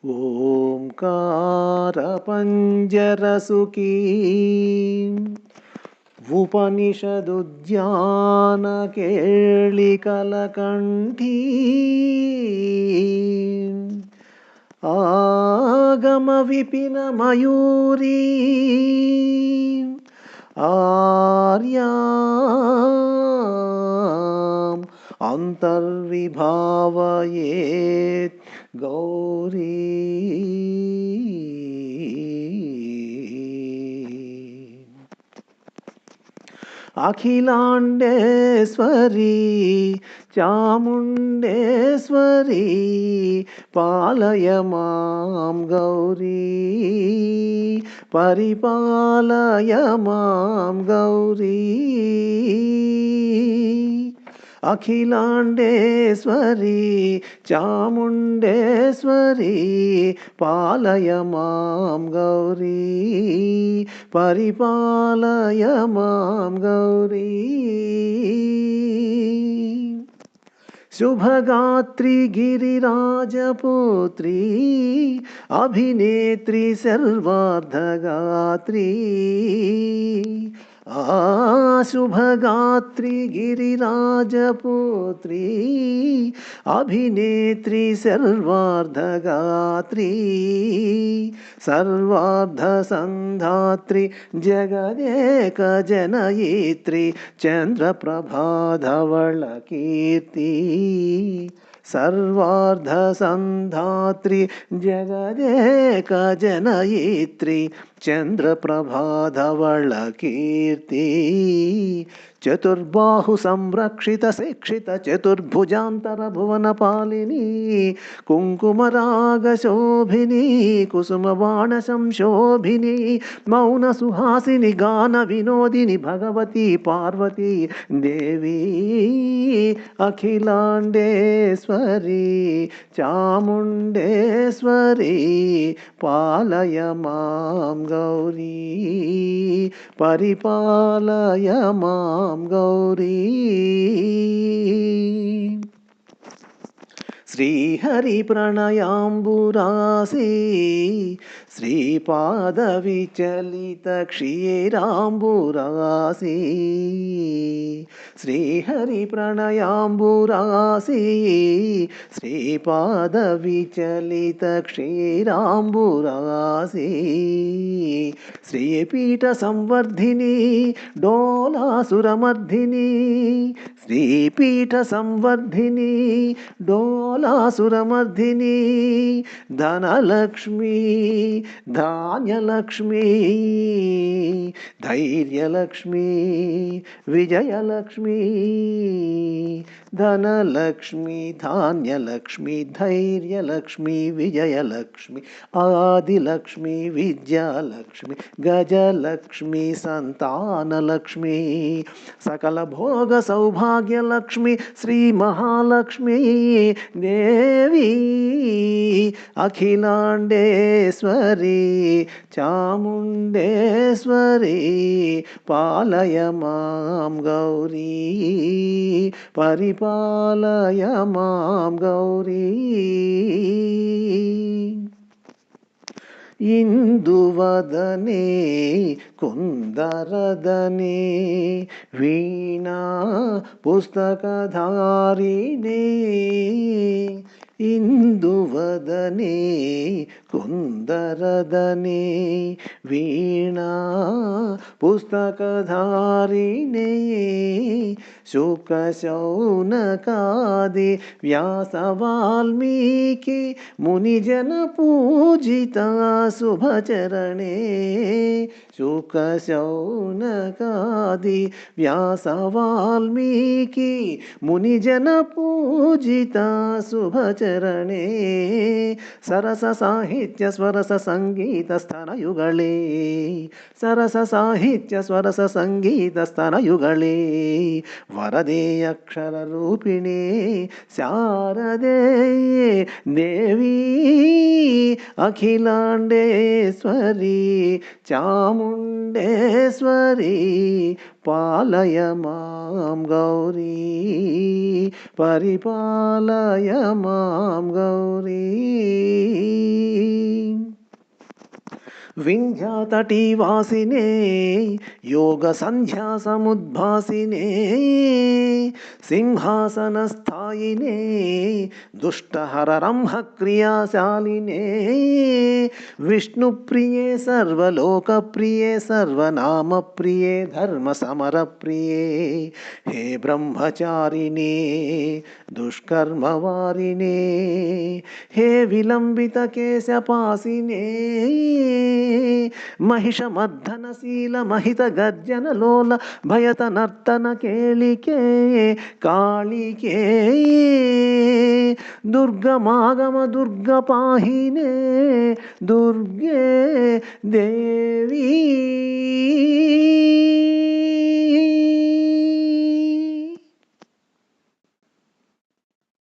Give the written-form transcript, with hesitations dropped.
ఓంకారపంజరసుఖీ ఉపనిషదుద్యానకేళికలకంఠీ ఆగమవిపినమయూరీ ఆర్యాం అంతర్విభావయేత్ గౌరీ. అఖిలాండేశ్వరీ చాముండేశ్వరీ పాలయ మాం గౌరీ, పరిపాలయ మాం గౌరీ. అఖిలాండేశ్వరీ చాముండేశ్వరీ పాలయ మాం గౌరీ, పరిపాలయ మాం గౌరీ. శుభగాత్రి గిరిరాజపుత్రీ అభినేత్రి సర్వార్ధగాత్రీ. శుభగాత్రి గిరిరాజపుత్రీ అభినేత్రి సర్వార్ధగాత్రీ. సర్వార్ధసంధాత్రి జగదేక జనయిత్రి చంద్రప్రభాధవళ కీర్తి. సర్వార్ధసంధాత్రి జగదేక జనయిత్రి చంద్రప్రభాధవళ కీర్తి. చతుర్బాహు సంరక్షిత శిక్షిత చతుర్భుజాంతర భువన పాలిని కుంకుమరాగ శోభిని కుసుమబాణ సంశోభిని మౌన సుహాసిని గాన వినోదిని భగవతి పార్వతీ దేవి. అఖిలాండేశ్వరీ చాముండేశ్వరీ పాలయ మాం గౌరీ, పరిపాలయ మాం గౌరీ. శ్రీహరి ప్రణయాంబురాసి శ్రీపాద విచలిత క్షీరాంబురాసి. శ్రీహరి ప్రణయాంబురాసి శ్రీపాద విచలిత క్షీరాంబురాసి. శ్రీపీఠ సంవర్ధిని డోలాసురమర్ధిని, శ్రీపీఠ సంవర్ధిని డోలాసురమర్ధిని. ధనలక్ష్మీ ధాన్యలక్ష్మీ ధైర్యలక్ష్మీ విజయలక్ష్మీ. ధనలక్ష్మీ ధాన్యలక్ష్మీ ధైర్యలక్ష్మీ విజయలక్ష్మీ ఆదిలక్ష్మీ విద్యాలక్ష్మీ గజలక్ష్మీ సంతానలక్ష్మీ సకల భోగ సౌభాగ్యలక్ష్మీ శ్రీ మహాలక్ష్మీ దేవి. అఖిలాండేశ్వరీ చాముండేశ్వరీ పాలయ మాం గౌరీ, పరిపాలయ మాం గౌరీ. ఇందువదనే కుందరదనే వీణా పుస్తకధారిణే. ఇందువదనే కుందరదనే వీణా పుస్తకధారిణే. శుకశౌనకాది వ్యాస వాల్మీకి మునిజన పూజిత శుభచరణే. శుకశౌనకాది వ్యాస వాల్మీకి మునిజన పూజిత శుభచరణే. సరస సాహిత్య స్వరస సంగీత స్తనయుగళే. సరస సాహిత్య స్వరస సంగీత స్తనయుగళే. వరదే అక్షర రూపిణే శారదే దేవి. అఖిలాండేశ్వరీ చాముండేశ్వరీ పాలయ మాం గౌరీ, పరిపాలయ మాం గౌరీ. వింధ్యాతటీవాసినే యోగ సంధ్యా సముద్భాసినే సింహాసనస్థాయినే దుష్టహర రంహ క్రియాశాలినే విష్ణుప్రియే సర్వలోకప్రియే సర్వనామప్రియే ధర్మ సమరప్రియే హే బ్రహ్మచారిణే దుష్కర్మవారిణే హే విలంబిత కేశపాసినే महिषमर्दनशील महित गर्जन लोल भयत नर्तन केलिके कालिके दुर्गमागम दुर्ग पाहिने दुर्गे देवी।